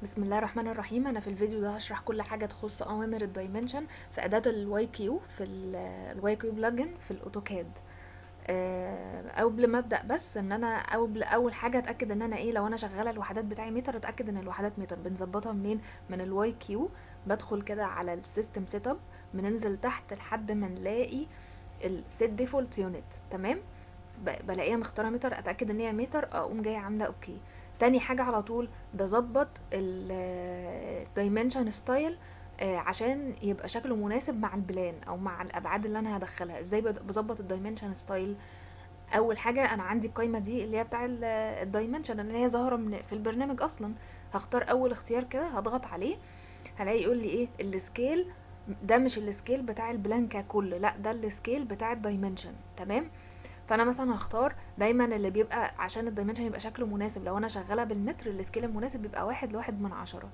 بسم الله الرحمن الرحيم. انا في الفيديو ده هشرح كل حاجه تخص اوامر الدايمنشن في اداه الواي كيو في الواي كيو بلجن في الاوتوكاد. قبل ما ابدا بس ان انا اول حاجه اتاكد ان انا لو انا شغاله الوحدات بتاعي متر، اتاكد ان الوحدات متر. بنظبطها منين؟ من الواي كيو. بدخل كده على السيستم سيت اب، بننزل تحت لحد ما نلاقي السيت ديفولت يونت. تمام، بلاقيها مختاره متر، اتاكد ان هي متر، اقوم جايه عامله اوكي. تاني حاجه على طول بظبط الدايمنشن ستايل عشان يبقى شكله مناسب مع البلان او مع الابعاد اللي انا هدخلها. ازاي بظبط الدايمنشن ستايل؟ اول حاجه انا عندي القايمه دي اللي هي بتاع الدايمنشن اللي هي ظاهره في البرنامج اصلا. هختار اول اختيار كده، هضغط عليه، هلاقي يقول لي السكيل. ده مش السكيل بتاع البلان ككل، لا ده السكيل بتاع الدايمنشن. تمام، فانا مثلا هختار دايما اللي بيبقى عشان الدايمنشن يبقى شكله مناسب. لو انا شغاله بالمتر السكيل المناسب بيبقى 1:1/10.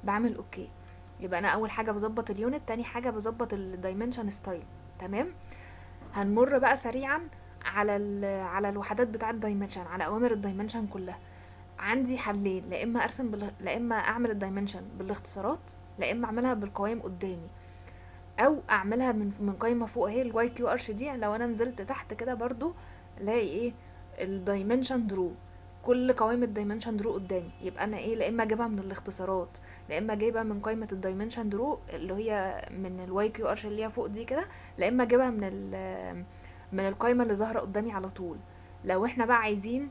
بعمل اوكي. يبقى انا اول حاجه بظبط اليونت، تاني حاجه بظبط الدايمنشن ستايل. تمام، هنمر بقى سريعا على على الوحدات بتاعه الدايمنشن، على اوامر الدايمنشن كلها. عندي حلين، لا اما ارسم لا اما اعمل الدايمنشن بالاختصارات، لا اما اعملها بالقوائم قدامي، او اعملها من قايمه فوق اهي الواي كيو ارش دي. لو انا نزلت تحت كده برضو الاقي الدايمنشن درو. كل قوائم الدايمنشن درو قدامي. يبقى انا لا اما اجيبها من الاختصارات، لا اما اجيبها من قائمه الدايمنشن درو اللي هي من الواي كيو ارش اللي هي فوق دي كده، لا اما اجيبها من القائمه اللي ظاهره قدامي على طول. لو احنا بقى عايزين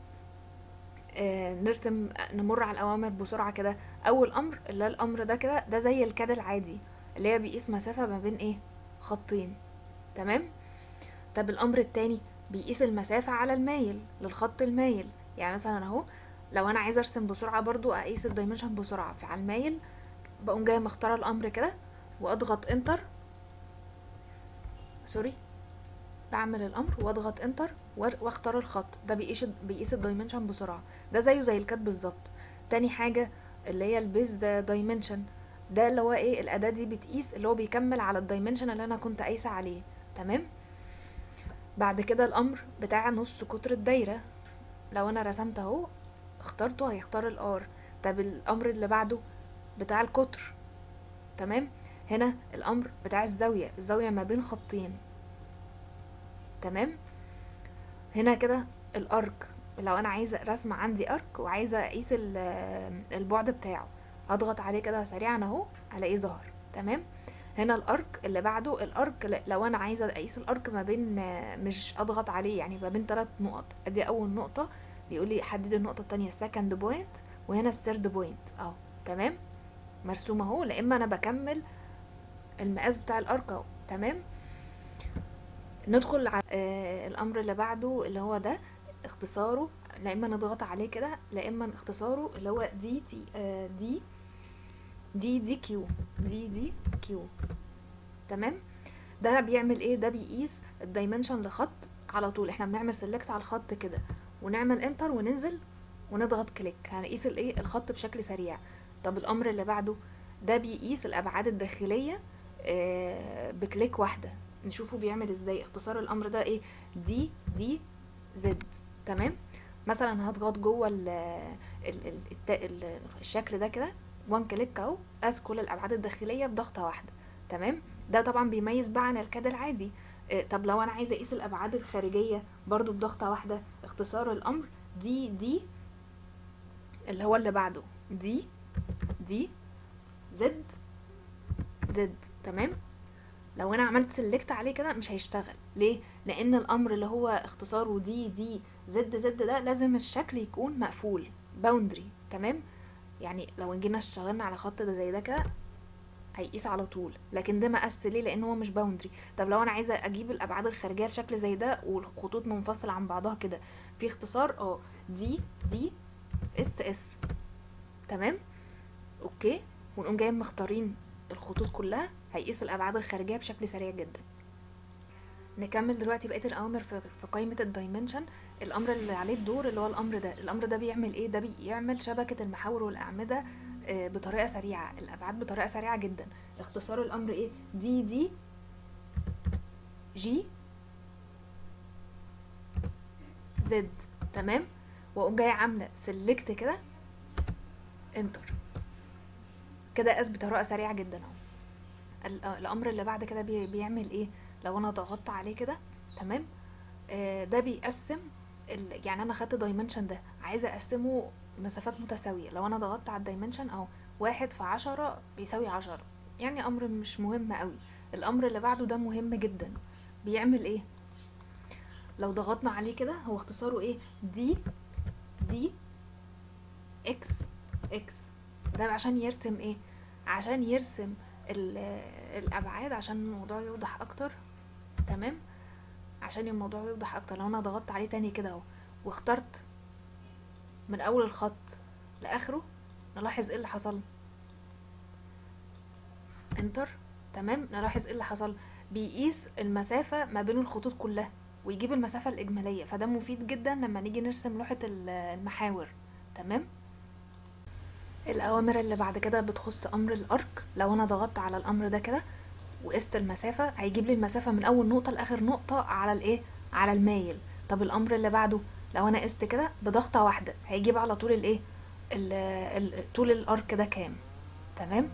نرسم، نمر على الاوامر بسرعه كده. اول امر اللي هو الامر ده كده، ده زي الكاد العادي اللي هي بيقيس مسافه ما بين خطين. تمام، طب الامر التاني بيقيس المسافه على المايل، للخط المايل. يعني مثلا اهو، لو انا عايزه ارسم بسرعه برضو اقيس الدايمنشن بسرعه في على المايل، بقوم جايه مختاره الامر كده واضغط انتر. سوري، بعمل الامر واضغط انتر واختار الخط ده، بيقيس الدايمنشن بسرعه. ده زيه زي الكات بالظبط. تاني حاجه اللي هي البيز دايمنشن، ده اللي هو الاداه دي بتقيس، اللي هو بيكمل على الدايمنشن اللي انا كنت قايسه عليه. تمام، بعد كده الامر بتاع نص قطر الدايره. لو انا رسمت اهو اخترته هيختار الار. طب الامر اللي بعده بتاع القطر. تمام، هنا الامر بتاع الزاويه ما بين خطين. تمام، هنا كده الارك. لو انا عايزه رسمه عندي ارك وعايزه اقيس البعد بتاعه، هضغط عليه كده سريعا اهو هلاقيه ظهر. تمام، هنا الارك اللي بعده الارك. لو انا عايزه اقيس الارك ما بين، مش اضغط عليه، يعني ما بين 3 نقط. ادي اول نقطه، بيقول لي حدد النقطه التانية السكند بوينت، وهنا الثيرد بوينت اهو. تمام، مرسوم اهو، لا اما انا بكمل المقاس بتاع الارك اهو. تمام، ندخل على الامر اللي بعده اللي هو ده اختصاره. لا اما نضغط عليه كده، لا اما اختصاره اللي هو دي تي دي كيو. دي كيو. تمام، ده بيعمل ده بيقيس الدايمنشن لخط على طول. احنا بنعمل سيلكت على الخط كده ونعمل انتر وننزل ونضغط كليك، هنقيس الخط بشكل سريع. طب الامر اللي بعده ده بيقيس الابعاد الداخليه بكليك واحده. نشوفه بيعمل ازاي. اختصار الامر ده دي زد. تمام، مثلا هضغط جوه الشكل ده كده، وان كليك اهو قاس كل الابعاد الداخليه بضغطه واحده. تمام، ده طبعا بيميز بقى عن الكاد العادي. طب لو انا عايزه اقيس الابعاد الخارجيه برضو بضغطه واحده، اختصار الامر دي اللي هو اللي بعده دي زد زد. تمام، لو انا عملت سيلكت عليه كده مش هيشتغل. ليه؟ لان الامر اللي هو اختصاره دي زد ده لازم الشكل يكون مقفول، باوندري. تمام، يعني لو جينا اشتغلنا على خط ده زي ده كده هيقيس على طول، لكن ده مقاس ليه؟ لان هو مش باوندري. طب لو انا عايزه اجيب الابعاد الخارجيه لشكل زي ده والخطوط منفصله عن بعضها كده، في اختصار دي اس. تمام، اوكي، ونقوم جايين مختارين الخطوط كلها، هيقيس الابعاد الخارجيه بشكل سريع جدا. نكمل دلوقتي بقيه الاوامر في قائمه الدايمنشن. الامر اللي عليه الدور اللي هو الامر ده بيعمل ده بيعمل شبكه المحاور والاعمده بطريقه سريعه، الابعاد بطريقه سريعه جدا. اختصار الامر دي جي زد. تمام، واقوم جايه عامله سيلكت كده، انتر. كده قاس بطريقه سريعه جدا اهو. الامر اللي بعد كده بيعمل ايه؟ لو انا ضغطت عليه كده، تمام، ده بيقسم يعني انا خدت دايمنشن ده عايزه اقسمه مسافات متساويه. لو انا ضغطت على الدايمنشن اهو، 1 في 10 بيساوي 10، يعني امر مش مهم قوي. الامر اللي بعده ده مهم جدا. بيعمل ايه؟ لو ضغطنا عليه كده، هو اختصاره ايه؟ دي اكس اكس. ده عشان يرسم ايه؟ عشان يرسم الابعاد، عشان الموضوع يوضح اكتر. تمام، عشان الموضوع يوضح اكتر. لو انا ضغطت عليه تاني كده اهو، واخترت من اول الخط لاخره، نلاحظ ايه اللي حصل. انتر. تمام، نلاحظ ايه اللي حصل. بيقيس المسافة ما بين الخطوط كلها ويجيب المسافة الإجمالية، فده مفيد جدا لما نيجي نرسم لوحة المحاور. تمام. الأوامر اللي بعد كده بتخص أمر الأرك. لو أنا ضغطت على الأمر ده كده وقست المسافة، هيجيب لي المسافة من أول نقطة لآخر نقطة على الإيه؟ على المايل. طب الأمر اللي بعده، لو أنا قست كده بضغطة واحدة، هيجيب على طول الإيه؟ طول الأرك ده كام. تمام.